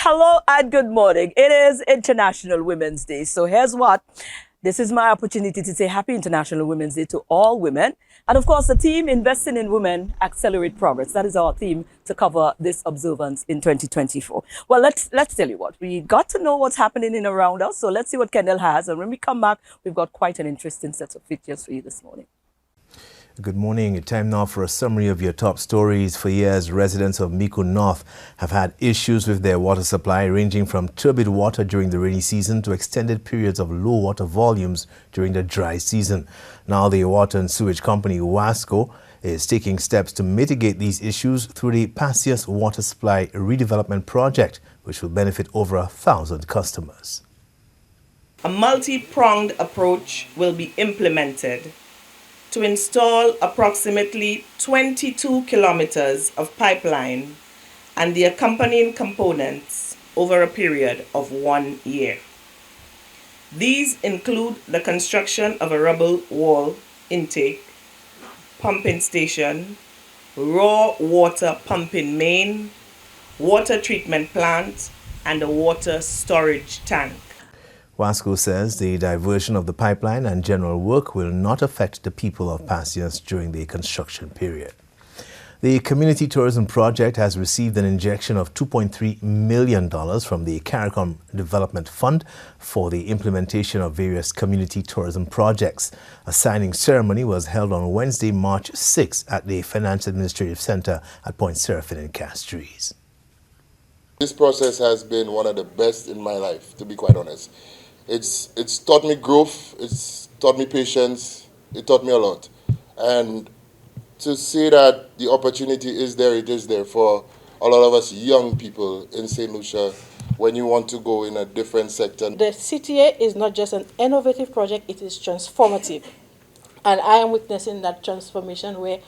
Hello and good morning. It is International Women's Day. So here's what. This is my opportunity to say Happy International Women's Day to all women. And of course, the team Investing in Women Accelerate Progress. That is our theme to cover this observance in 2024. Well, let's tell you what. We got to know what's happening in around us. So let's see what Kendall has. And when we come back, we've got quite an interesting set of features for you this morning. Good morning. Time now for a summary of your top stories. For years, residents of Mico North have had issues with their water supply, ranging from turbid water during the rainy season to extended periods of low water volumes during the dry season. Now the water and sewage company Wasco is taking steps to mitigate these issues through the Passius Water Supply Redevelopment Project, which will benefit over 1,000 customers. A multi-pronged approach will be implemented to install approximately 22 kilometers of pipeline and the accompanying components over a period of 1 year. These include the construction of a rubble wall intake, pumping station, raw water pumping main, water treatment plant, and a water storage tank. Wasco says the diversion of the pipeline and general work will not affect the people of Passius during the construction period. The Community Tourism Project has received an injection of $2.3 million from the CARICOM Development Fund for the implementation of various community tourism projects. A signing ceremony was held on Wednesday, March 6 at the Finance Administrative Center at Point Seraphine in Castries. This process has been one of the best in my life, to be quite honest. It's taught me growth, it's taught me patience, it taught me a lot. And to say that the opportunity is there, it is there for a lot of us young people in St. Lucia when you want to go in a different sector. The CTA is not just an innovative project, it is transformative. And I am witnessing that transformation where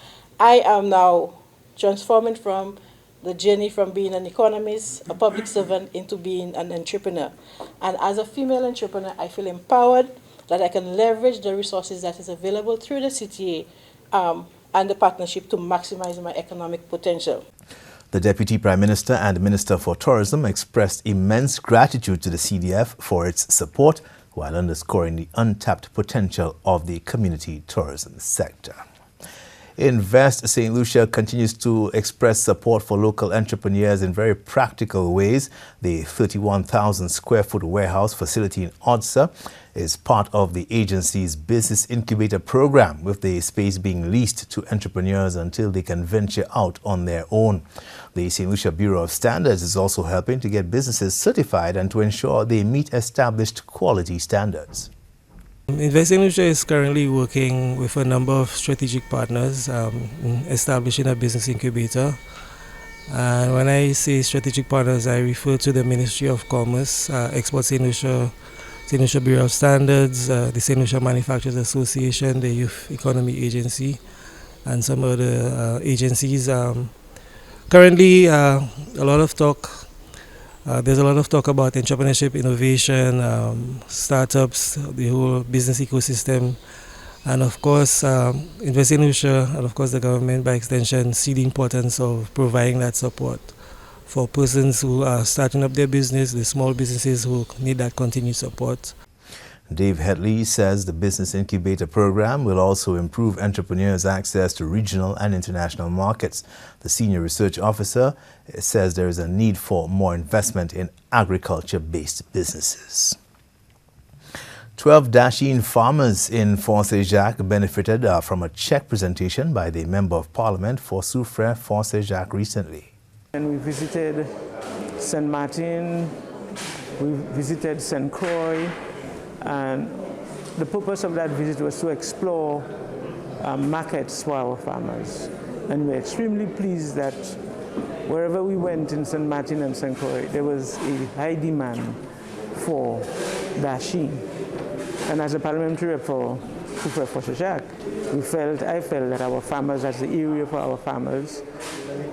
I am now transforming from the journey from being an economist, a public servant, into being an entrepreneur. And as a female entrepreneur, I feel empowered that I can leverage the resources that is available through the CTA and the partnership to maximize my economic potential. The Deputy Prime Minister and Minister for Tourism expressed immense gratitude to the CDF for its support while underscoring the untapped potential of the community tourism sector. Invest St. Lucia continues to express support for local entrepreneurs in very practical ways. The 31,000 square foot warehouse facility in Odsa is part of the agency's business incubator program, with the space being leased to entrepreneurs until they can venture out on their own. The St. Lucia Bureau of Standards is also helping to get businesses certified and to ensure they meet established quality standards. Invest St. Lucia is currently working with a number of strategic partners in establishing a business incubator. And when I say strategic partners, I refer to the Ministry of Commerce, Export St. Lucia Bureau of Standards, the St. Lucia Manufacturers Association, the Youth Economy Agency, and some other agencies. Currently, there's a lot of talk about entrepreneurship, innovation, startups, the whole business ecosystem, and of course, Invest St. Lucia, and of course the government by extension, see the importance of providing that support for persons who are starting up their business, the small businesses who need that continued support. Dave Headley says the Business Incubator program will also improve entrepreneurs' access to regional and international markets. The Senior Research Officer says there is a need for more investment in agriculture-based businesses. 12 Dasheen farmers in Fort-Saint-Jacques benefited from a check presentation by the Member of Parliament for Soufrière Fort-Saint-Jacques recently. And we visited St. Martin, we visited St. Croix, and the purpose of that visit was to explore markets for our farmers. And we're extremely pleased that wherever we went in St. Martin and St. Croix, there was a high demand for Dasheen. And as a parliamentary rep for Fort-Saint-Jacques, I felt that our farmers, that's the area for our farmers,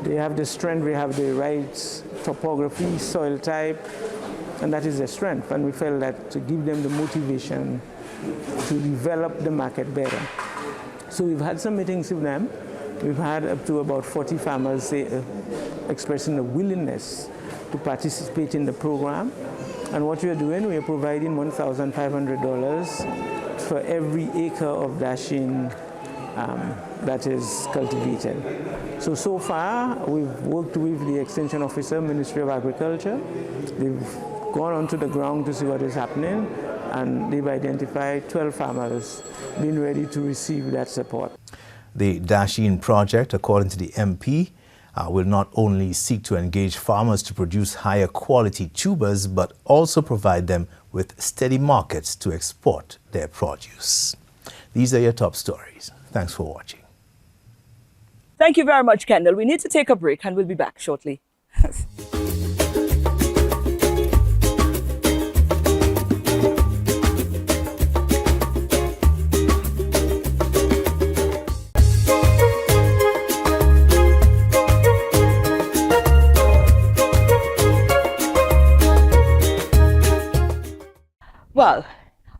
they have the strength, we have the right topography, soil type, and that is their strength. And we felt that to give them the motivation to develop the market better. So we've had some meetings with them. We've had up to about 40 farmers expressing a willingness to participate in the program. And what we are doing, we are providing $1,500 for every acre of dasheen that is cultivated. So far, we've worked with the Extension Officer, Ministry of Agriculture. They've gone onto the ground to see what is happening, and they've identified 12 farmers being ready to receive that support. The Dasheen project, according to the MP, will not only seek to engage farmers to produce higher quality tubers, but also provide them with steady markets to export their produce. These are your top stories. Thanks for watching. Thank you very much, Kendall. We need to take a break and we'll be back shortly. Well,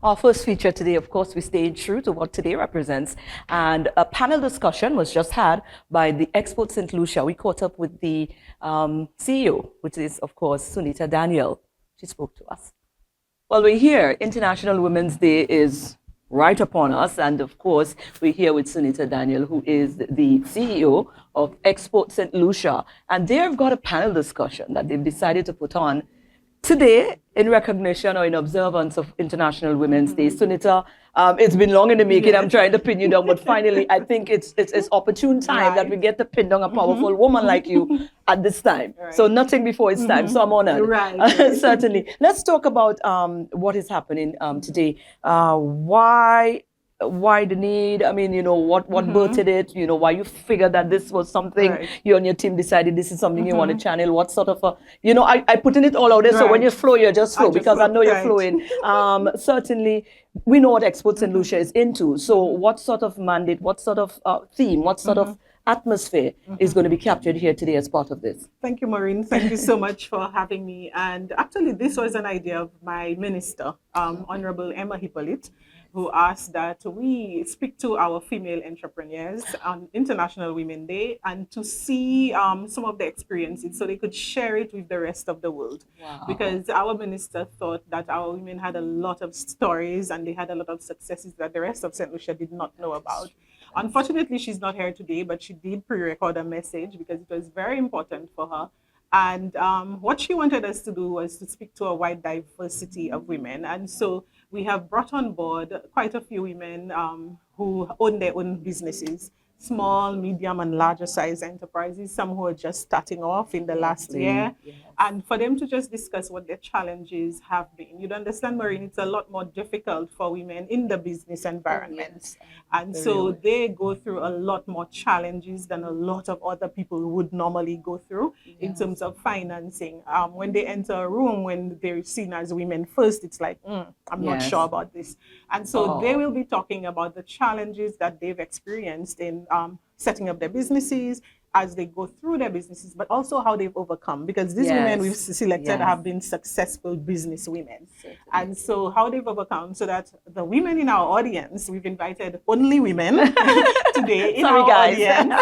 our first feature today, of course, we stayed true to what today represents. And a panel discussion was just had by the Export St. Lucia. We caught up with the CEO, which is, of course, Sunita Daniel. She spoke to us. Well, we're here. International Women's Day is right upon us. And, of course, we're here with Sunita Daniel, who is the CEO of Export St. Lucia. And they've got a panel discussion that they've decided to put on today in recognition or in observance of International Women's Day. Sunita, it's been long in the making. I'm trying to pin you down, but finally, I think it's opportune time that we get to pin down a powerful woman like you at this time. So nothing before it's time. So I'm honored. Certainly. Let's talk about what is happening today. Why the need? I mean, what birthed it? Why you figured that this was something you and your team decided this is something you want to channel? What sort of I putting it all out there. So when you flow, you just flow because I know you're flowing. Certainly, we know what Export St. Lucia is into. So what sort of mandate, what sort of theme, what sort of atmosphere is going to be captured here today as part of this? Thank you, Maureen. Thank you so much for having me. And actually, this was an idea of my minister, Honorable Emma Hippolyte, who asked that we speak to our female entrepreneurs on International Women's Day and to see some of the experiences so they could share it with the rest of the world. Wow. Because our minister thought that our women had a lot of stories and they had a lot of successes that the rest of St. Lucia did not know about. Unfortunately, she's not here today, but she did pre-record a message because it was very important for her. And what she wanted us to do was to speak to a wide diversity of women. And so we have brought on board quite a few women who own their own businesses, small, medium, and larger size enterprises, some who are just starting off in the last year, and for them to just discuss what their challenges have been. You'd understand, Maureen, it's a lot more difficult for women in the business environment. And so they go through a lot more challenges than a lot of other people would normally go through in terms of financing. When they enter a room, when they're seen as women first, it's like, I'm not sure about this. And so they will be talking about the challenges that they've experienced in setting up their businesses, as they go through their businesses, but also how they've overcome, because these women we've selected have been successful business women. And so how they've overcome, so that the women in our audience, we've invited only women today in our audience,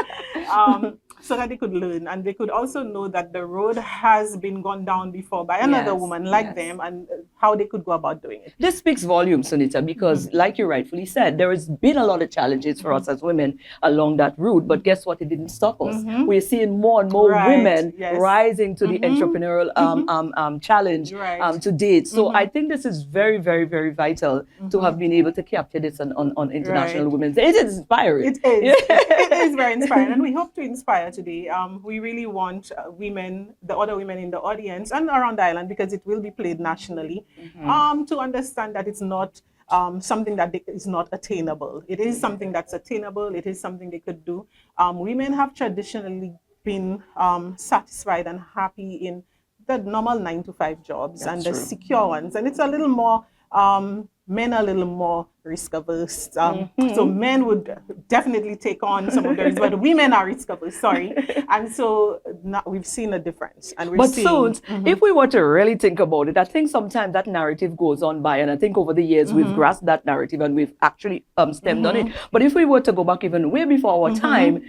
so that they could learn and they could also know that the road has been gone down before by another woman like them, and how they could go about doing it. This speaks volumes, Sunita, because like you rightfully said, there has been a lot of challenges for us as women along that route, but guess what? It didn't stop us. We're seeing more and more women rising to the entrepreneurial challenge to date. So I think this is very, very, very vital to have been able to capture this on International Women's Day. It is inspiring. It is. It is very inspiring, and we hope to inspire today. We really want women, the other women in the audience and around the island, because it will be played nationally, to understand that it's not something that is not attainable. It is something that's attainable. It is something they could do. Women have traditionally been satisfied and happy in the normal 9-to-5 jobs and the secure ones. And it's a little more, men are a little more risk averse. So men would definitely take on some of the risk, but women are risk averse, And so we've seen a difference. And but soon, if we were to really think about it, I think sometimes that narrative goes on by, and I think over the years we've grasped that narrative and we've actually stemmed on it. But if we were to go back even way before our time,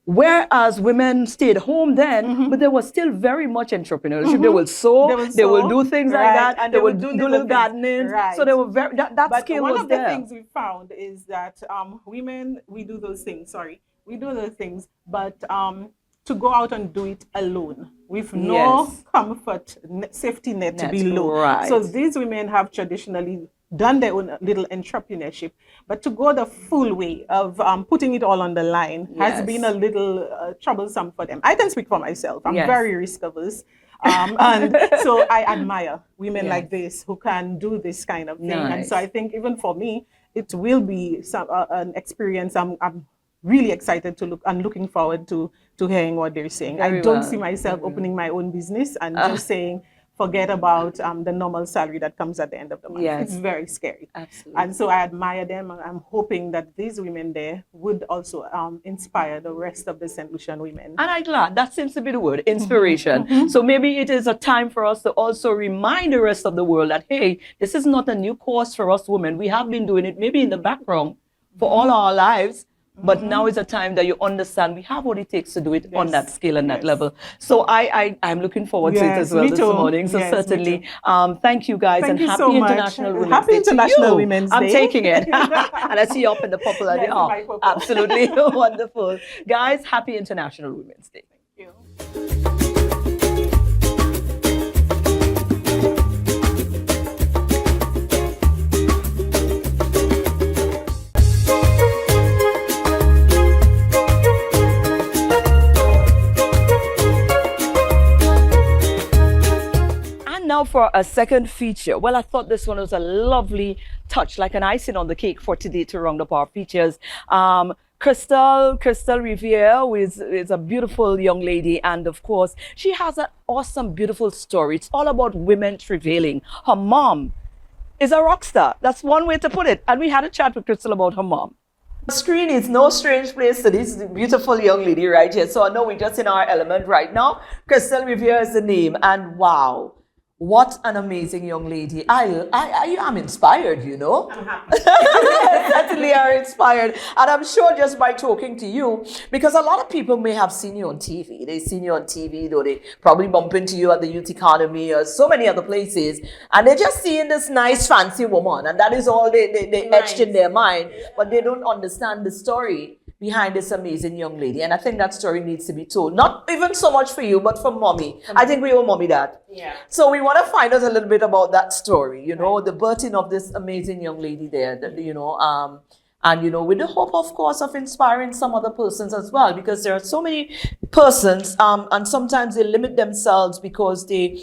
Whereas women stayed home then, but there was still very much entrepreneurship. They will sew, they will do things like right, that, and they they will would do little little things. gardening. Right. So they were very, that But skill one was of the there. things we found is that women, we do those things. Sorry, we do those things, but to go out and do it alone with no Yes. comfort, safety net to Net, below. right. So these women have traditionally done their own little entrepreneurship, but to go the full way of putting it all on the line has Yes. been a little troublesome for them. I can speak for myself. I'm Yes. very risk averse. And so I admire women Yes. like this who can do this kind of thing. And so Nice. I think even for me, it will be an experience I'm really excited to look and looking forward to hearing what they're saying. Very I don't well. see myself opening my own business and just saying, forget about the normal salary that comes at the end of the month. Yes. It's very scary. Absolutely. And so I admire them. And I'm hoping that these women there would also inspire the rest of the St. Lucian women. And I'm glad that seems to be the word, inspiration. So maybe it is a time for us to also remind the rest of the world that, hey, this is not a new course for us women. We have been doing it maybe in the background for all our lives. But now is a time that you understand we have what it takes to do it on that scale and that level. So I'm looking forward to it as well me this too. morning. So Yes, me certainly, too. thank you guys, Thank and you happy so much. International Women's Happy Day International to you. Women's I'm Day. taking it. And I see you up in the purple. Yes, Oh, my purple. absolutely wonderful. Guys, happy International Women's Day. Thank you. Now for a second feature. Well, I thought this one was a lovely touch, like an icing on the cake for today to round up our features. Crystal Riviere is a beautiful young lady, and of course, she has an awesome, beautiful story. It's all about women travailing. Her mom is a rock star. That's one way to put it. And we had a chat with Crystal about her mom. The screen is no strange place to this beautiful young lady right here. So I know we're just in our element right now. Crystal Riviere is the name, and wow. What an amazing young lady. I am inspired, you know. I'm happy. Certainly are inspired. And I'm sure just by talking to you, because a lot of people may have seen you on TV. They've seen you on TV, though they probably bump into you at the Youth Economy or so many other places. And they're just seeing this nice, fancy woman. And that is all they etched in their mind. But they don't understand the story behind this amazing young lady. And I think that story needs to be told. Not even so much for you, but for mommy. I think we owe mommy that. Yeah. So we want to find out a little bit about that story, you know, the birthing of this amazing young lady there, that, you know, and, you know, with the hope, of course, of inspiring some other persons as well, because there are so many persons, and sometimes they limit themselves because they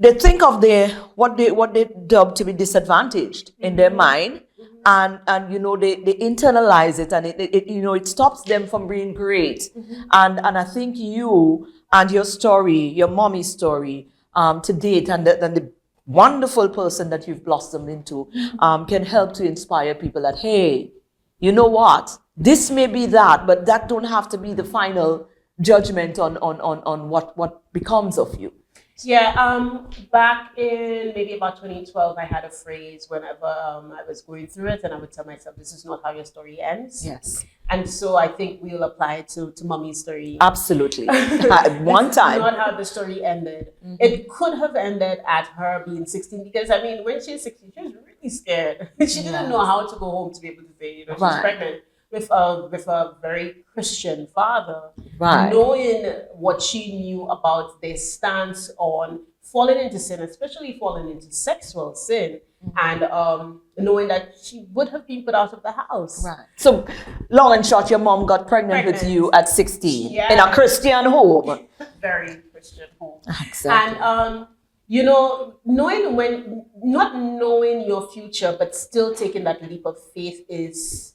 think of what they dub to be disadvantaged in their mind. And you know, they internalize it, and it you know, it stops them from being great. And I think you and your story, your mommy's story, to date, and the wonderful person that you've blossomed into, can help to inspire people that, hey, you know what? This may be that, but that don't have to be the final judgment on what becomes of you. Yeah, back in maybe about 2012, I had a phrase whenever I was going through it, and I would tell myself, this is not how your story ends. Yes. And so I think we'll apply it to mommy's story. Absolutely. One time. Not how the story ended. It could have ended at her being 16, because I mean, when she was 16, she was really scared. She didn't know how to go home to be able to say, you know, she's pregnant with a very Christian father. Right. Knowing what she knew about their stance on falling into sin, especially falling into sexual sin, and knowing that she would have been put out of the house. Right. So, long and short, your mom got pregnant with you at 16 in a Christian home. Very Christian home. Exactly. And you know, not knowing your future, but still taking that leap of faith is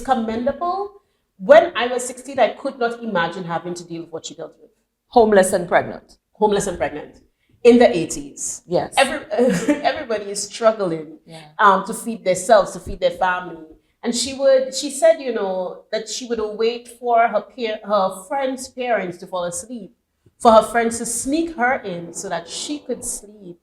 commendable. When I was 16, I could not imagine having to deal with what she dealt with. Homeless and pregnant. Homeless and pregnant. In the 80s. Yes. Everybody is struggling to feed themselves, to feed their family. And she said, you know, that she would wait for her friends' parents to fall asleep, for her friends to sneak her in so that she could sleep.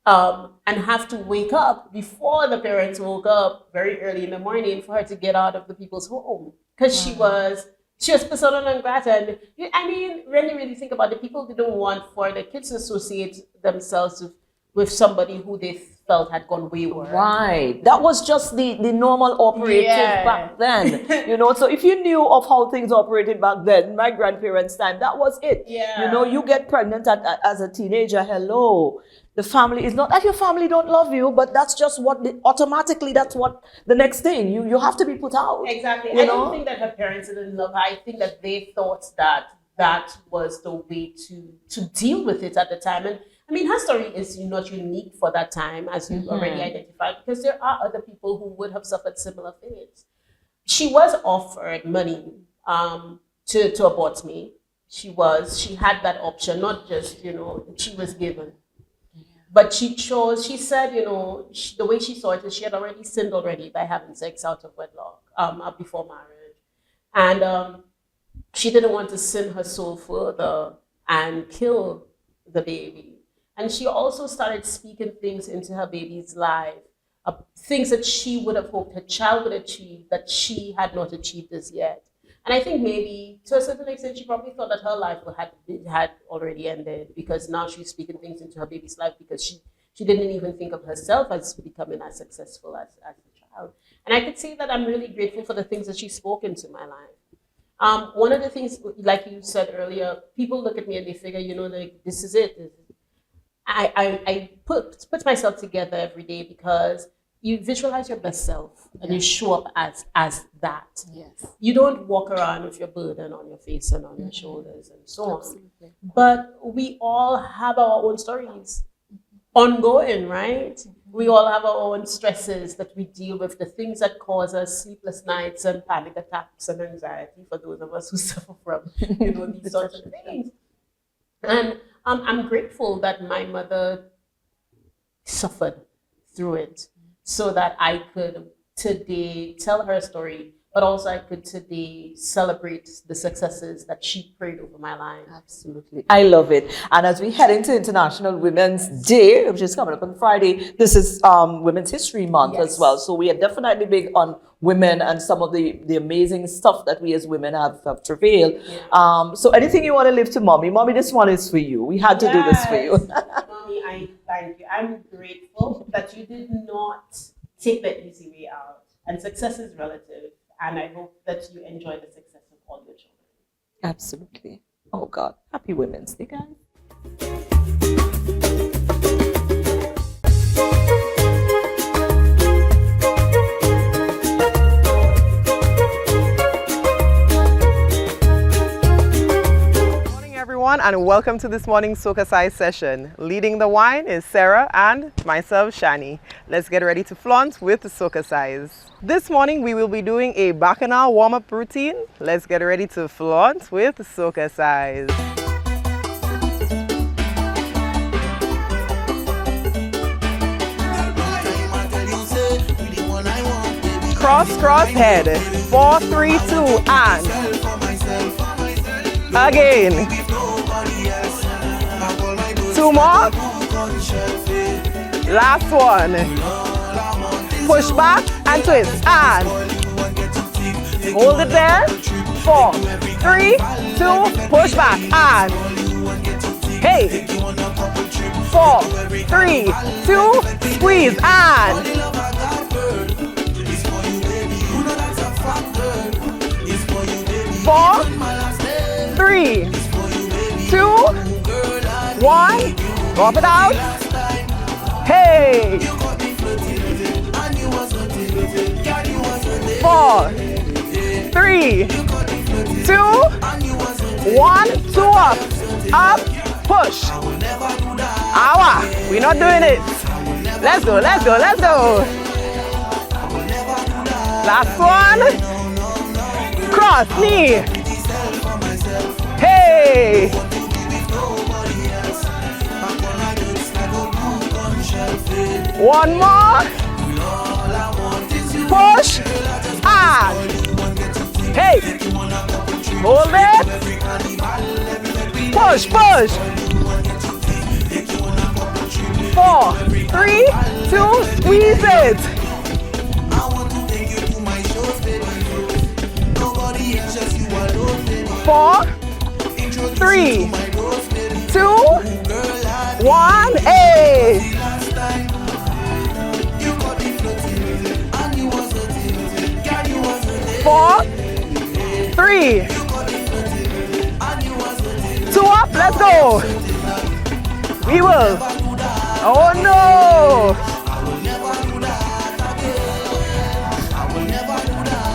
And have to wake up before the parents woke up very early in the morning for her to get out of the people's home, because she was she was persona non grata. And I mean, really, really think about it. People didn't want for the kids to associate themselves with somebody who they felt had gone wayward. Right. That was just the normal operative back then. You know, so if you knew of how things operated back then, my grandparents' time, that was it. Yeah. You know, you get pregnant as a teenager, hello. The family is not that your family don't love you, but that's just what automatically that's what the next thing. You have to be put out. Exactly. You I know? don't think that her parents didn't love her. I think that they thought that was the way to deal with it at the time. And I mean, her story is not unique for that time, as you already identified, because there are other people who would have suffered similar fates. She was offered money to abort me. She had that option, not just, she was given. But she chose, she said, the way she saw it is she had already sinned already by having sex out of wedlock before marriage. And she didn't want to sin her soul further and kill the baby. And she also started speaking things into her baby's life, things that she would have hoped her child would achieve that she had not achieved as yet. And I think maybe to a certain extent, she probably thought that her life had already ended, because now she's speaking things into her baby's life because she didn't even think of herself as becoming as successful as a child. And I could say that I'm really grateful for the things that she spoke into my life. One of the things, like you said earlier, people look at me and they figure, like, this is it. I put myself together every day because you visualize your best self and you show up as that. Yes. You don't walk around with your burden on your face and on your shoulders and so on. Absolutely. But we all have our own stories ongoing, right? We all have our own stresses that we deal with, the things that cause us sleepless nights and panic attacks and anxiety for those of us who suffer from these sorts of things. And I'm grateful that my mother suffered through it so that I could today tell her story, but also I could today celebrate the successes that she prayed over my life. Absolutely. I love it. And as we head into International Women's Day, which is coming up on Friday, this is Women's History Month as well. So we are definitely big on women and some of the amazing stuff that we as women have travailed. Yeah. So anything you want to leave to Mommy? Mommy, this one is for you. We had to do this for you. Mommy, I thank you. I'm grateful that you did not take the easy way out. And success is relative. And I hope that you enjoy the success of all your children. Absolutely. Oh God. Happy Women's Day, guys. And welcome to this morning's SocaCize session. Leading the wine is Sarah and myself, Shani. Let's get ready to flaunt with the SocaCize. This morning we will be doing a Bacchanal warm-up routine. Let's get ready to flaunt with the SocaCize. Cross, cross, head. 4, 3, 2, and again. 2 more. Last one. Push back and twist. And hold it there. 4, 3, 2, push back. And hey. 4, 3, 2, squeeze. And 4, 3, 2, 1, drop it out. Hey! 4, 3, 2, 1, 2 up. Up, push. Awa, we're not doing it. Let's go, let's go, let's go. Last one. Cross, knee. Hey! One more. Push. And hey. Hold it. Push, push. 4, 3, 2, squeeze it. Nobody else, just you alone. 4, 3, 2, 1, hey! 4, 3, 2 up, let's go. We will. Oh no.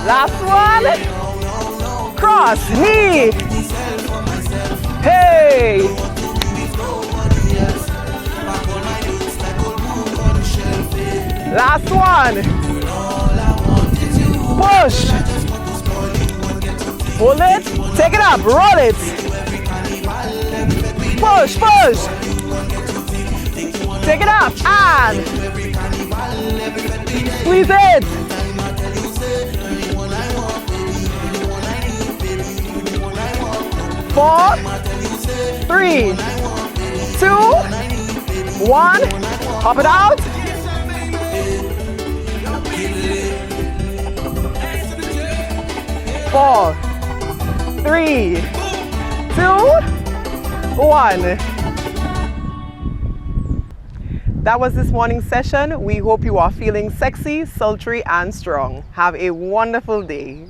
Last one. Cross, knee. Hey. Last one. Push. Hold it. Take it up. Roll it. Push, push. Take it up and squeeze it. Four, 3, 2, 1. Hop it out. Four, 3, 2, 1. That was this morning's session. We hope you are feeling sexy, sultry, and strong. Have a wonderful day.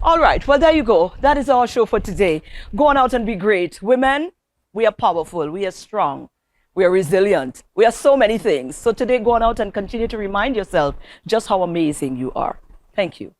All right, well, there you go. That is our show for today. Go on out and be great. Women, we are powerful, we are strong, we are resilient, we are so many things. So today, go on out and continue to remind yourself just how amazing you are. Thank you.